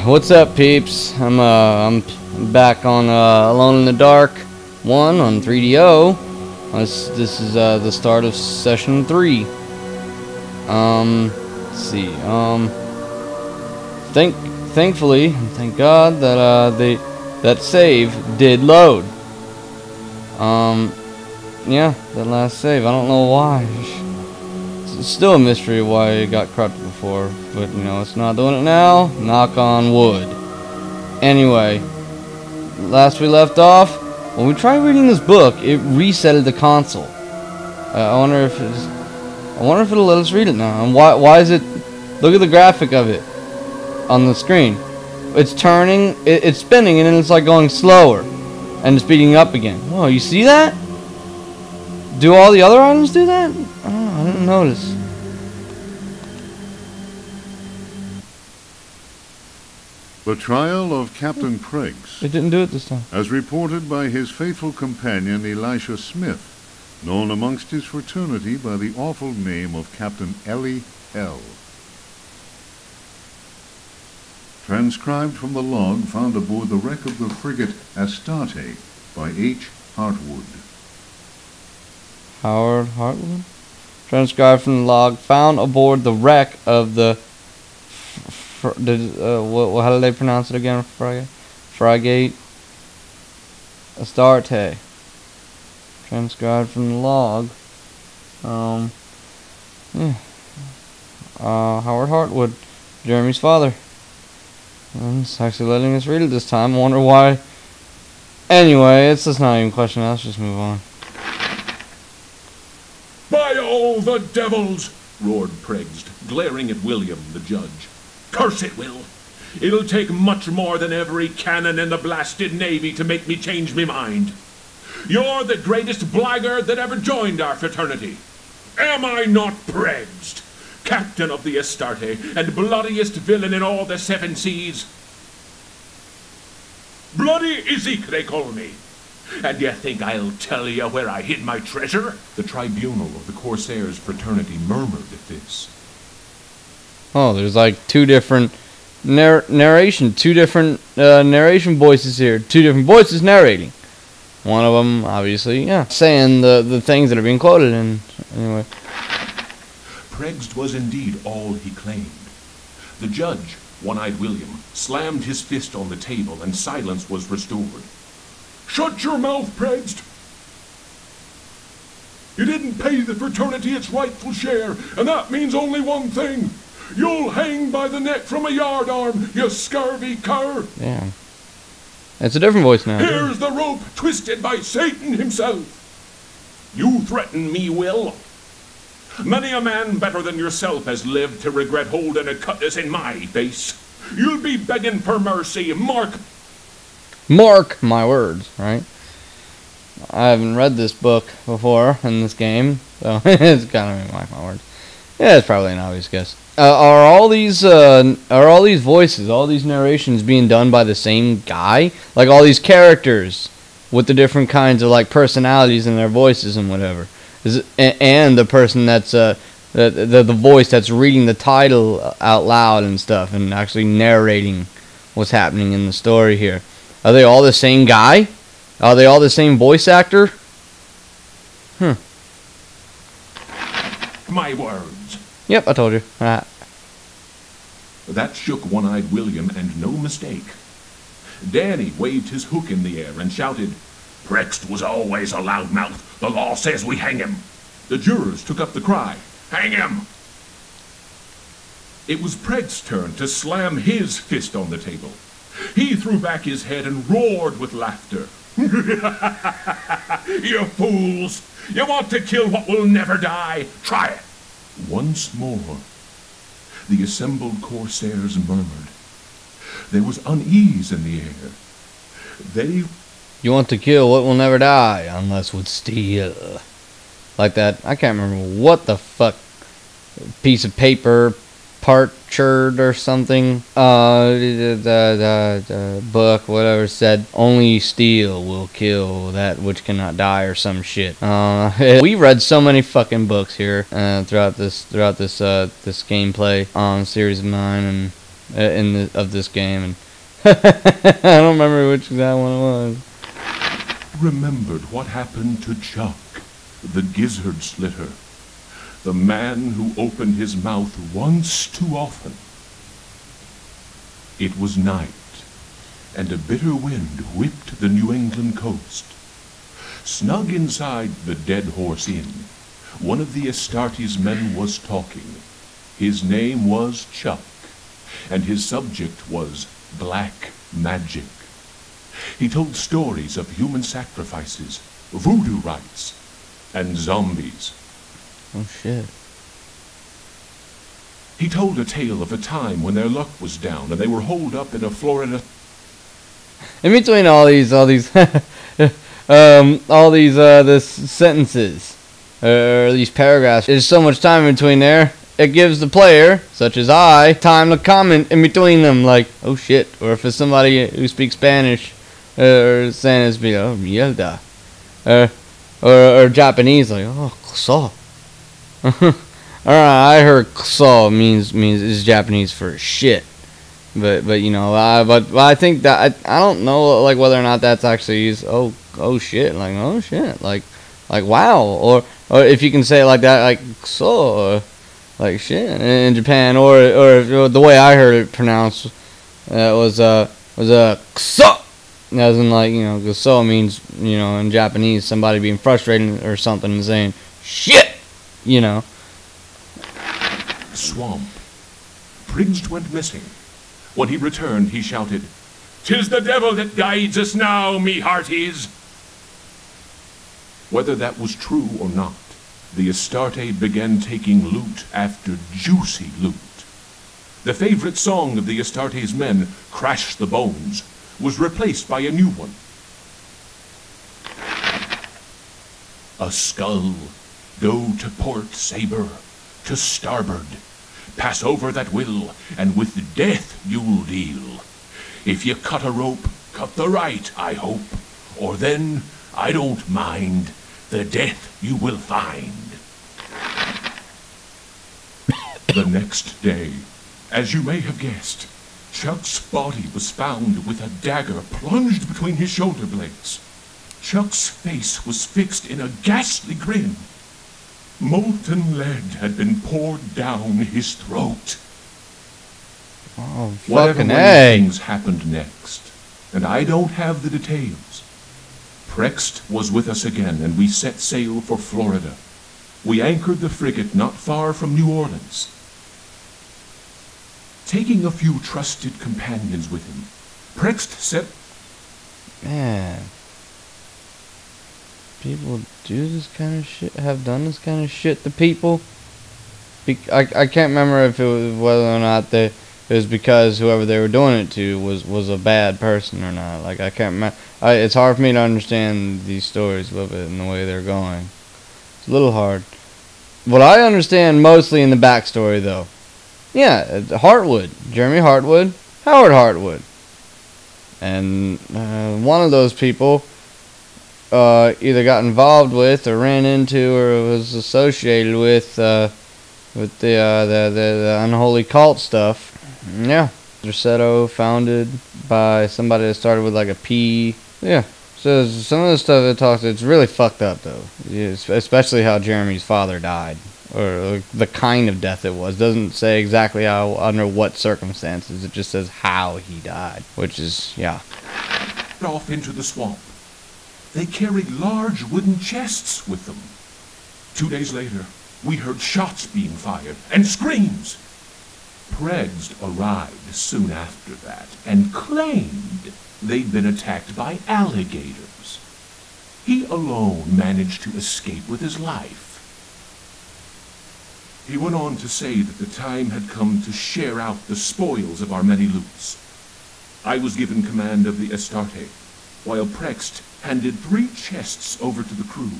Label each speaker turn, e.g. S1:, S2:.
S1: What's up, peeps? I'm back on Alone in the Dark 1 on 3DO. This is the start of session 3. Let's see. Thankfully, thank God that that save did load. Yeah, that last save. I don't know why. It's still a mystery why it got corrupted before, but you know, it's not doing it now. Knock on wood. Anyway, last we left off, when we tried reading this book, it resetted the console. I wonder if it'll let us read it now. And why is it? Look at the graphic of it on the screen. It's turning, it's spinning, and then it's like going slower and speeding up again. Oh, you see that? Do all the other items do that? Oh, I didn't notice.
S2: The trial of Captain Pregst.
S1: It didn't do it this time.
S2: As reported by his faithful companion Elisha Smith, known amongst his fraternity by the awful name of Captain Ellie L. Transcribed from the log found aboard the wreck of the frigate Astarte by H. Hartwood.
S1: Howard Hartwood? Transcribed from the log found aboard the wreck of the how do they pronounce it again? Frigate Astarte. Transcribed from the log. Yeah. Howard Hartwood, Jeremy's father. And it's actually letting us read it this time. I wonder why. Anyway, it's just not even a question. Let's just move on.
S3: By all the devils! Roared Pregst, glaring at William, the judge. Curse it, Will. It'll take much more than every cannon in the blasted navy to make me change me mind. You're the greatest blackguard that ever joined our fraternity. Am I not Pregst, captain of the Astarte and bloodiest villain in all the seven seas? Bloody Ezek, they call me. And you think I'll tell you where I hid my treasure? The tribunal of the Corsairs fraternity murmured at this.
S1: Oh, there's like two different narration voices here. Two different voices narrating. One of them, obviously, yeah, saying the things that are being quoted. And anyway,
S3: Pregst was indeed all he claimed. The judge, One-Eyed William, slammed his fist on the table and silence was restored. Shut your mouth, Pregst! You didn't pay the fraternity its rightful share, and that means only one thing. You'll hang by the neck from a yardarm, you scurvy cur!
S1: yeah. It's a different voice now.
S3: Here's the rope twisted by Satan himself. You threaten me, Will? Many a man better than yourself has lived to regret holding a cutlass in my face. You'll be begging for mercy, Mark
S1: My words, right? I haven't read this book before in this game, so it's kind of like my words. Yeah, it's probably an obvious guess. Are all these voices, all these narrations being done by the same guy? Like all these characters with the different kinds of like personalities in their voices and whatever. And the person that's the voice that's reading the title out loud and stuff and actually narrating what's happening in the story here. Are they all the same guy? Are they all the same voice actor?
S3: My words.
S1: Yep, I told you.
S3: That shook One-Eyed William, and no mistake. Danny waved his hook in the air and shouted, Pregst was always a loudmouth. The law says we hang him. The jurors took up the cry, hang him! It was Pregst's turn to slam his fist on the table. He threw back his head and roared with laughter. You fools! You want to kill what will never die? Try it! Once more, the assembled Corsairs murmured. There was unease in the air.
S1: You want to kill what will never die, unless with steel. Like that, I can't remember what the fuck piece of paper, parchment or something, the book, whatever said, only steel will kill that which cannot die or some shit. We read so many fucking books here throughout this gameplay series of mine, and of this game, and I don't remember which exact one it was.
S3: Remembered what happened to Chuck, the gizzard slitter, the man who opened his mouth once too often. It was night, and a bitter wind whipped the New England coast. Snug inside the Dead Horse Inn, one of the Astartes men was talking. His name was Chuck, and his subject was black magic. He told stories of human sacrifices, voodoo rites, and zombies.
S1: Oh shit.
S3: He told a tale of a time when their luck was down and they were holed up in a Florida...
S1: In between all these this sentences, or these paragraphs, there's so much time in between there. It gives the player, such as I, time to comment in between them, like, oh shit, or if it's somebody who speaks Spanish, or saying it's be, oh mierda, or Japanese, like, oh, kuso. Alright, I heard kuso means is Japanese for shit. But you know, I think that I don't know, like, whether or not that's actually used, oh shit, like, oh shit, like wow, or if you can say it like that, like so, like shit in Japan, or the way I heard it pronounced was kuso, as in, like, you know, kuso means, you know, in Japanese somebody being frustrated or something and saying shit, you know.
S3: Swamp. Briggs went missing. When he returned, he shouted, "'Tis the devil that guides us now, me hearties!" Whether that was true or not, the Astarte began taking loot after juicy loot. The favorite song of the Astarte's men, Crash the Bones, was replaced by a new one. A skull, go to port saber, to starboard. Pass over that will, and with death you'll deal. If you cut a rope, cut the right, I hope, or then, I don't mind, the death you will find. The next day, as you may have guessed, Chuck's body was found with a dagger plunged between his shoulder blades. Chuck's face was fixed in a ghastly grin. Molten lead had been poured down his throat.
S1: Oh,
S3: Whatever
S1: fucking
S3: way things happened next, and I don't have the details. Prext was with us again, and we set sail for Florida. We anchored the frigate not far from New Orleans. Taking a few trusted companions with him, Prext set...
S1: Man. People do this kind of shit, have done this kind of shit to people. I can't remember if it was whether or not it was because whoever they were doing it to was a bad person or not. Like, I can't remember. It's hard for me to understand these stories a little bit in the way they're going. It's a little hard. What I understand mostly in the backstory, though, yeah, Hartwood, Jeremy Hartwood, Howard Hartwood, and one of those people either got involved with or ran into or was associated with the unholy cult stuff. Yeah. Rosetto, founded by somebody that started with like a P. Yeah. So some of the stuff it talks, it's really fucked up though. Especially how Jeremy's father died, or the kind of death it was. Doesn't say exactly how, under what circumstances. It just says how he died, which is, yeah.
S3: Off into the swamp. They carried large wooden chests with them. 2 days later, we heard shots being fired and screams. Pregs arrived soon after that and claimed they'd been attacked by alligators. He alone managed to escape with his life. He went on to say that the time had come to share out the spoils of our many loots. I was given command of the Astarte, while Prext handed 3 chests over to the crew.